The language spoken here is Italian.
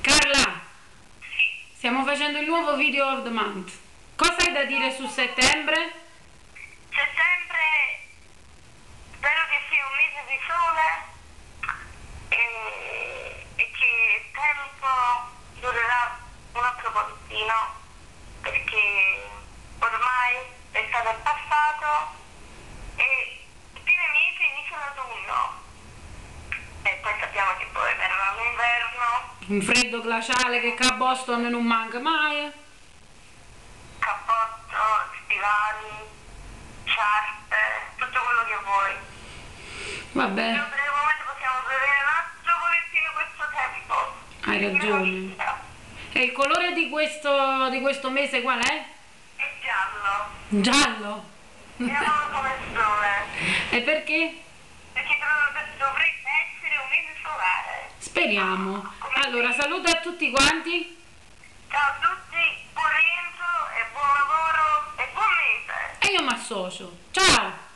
Carla, Sì, stiamo facendo il nuovo video of the month. Cosa hai da dire su settembre? settembre spero che sia un mese di sole e che il tempo durerà un altro pochettino perché ormai l'estate è passato e fine mese inizia l'autunno e poi sappiamo che poi verrà l'inverno, Un freddo glaciale che qua a Boston non manca mai. cappotto, stivali, sciarpe, tutto quello che vuoi. Vabbè, Noi per il momento possiamo vedere un altro pochettino questo tempo. hai ragione. E il colore di questo mese qual è? È giallo. Giallo. Vediamolo come il sole. E perché? Perché dovrebbe essere un mese solare. Speriamo. Allora, saluta a tutti quanti. Ciao a tutti, buon rientro e buon lavoro e buon mese. E io mi associo. Ciao!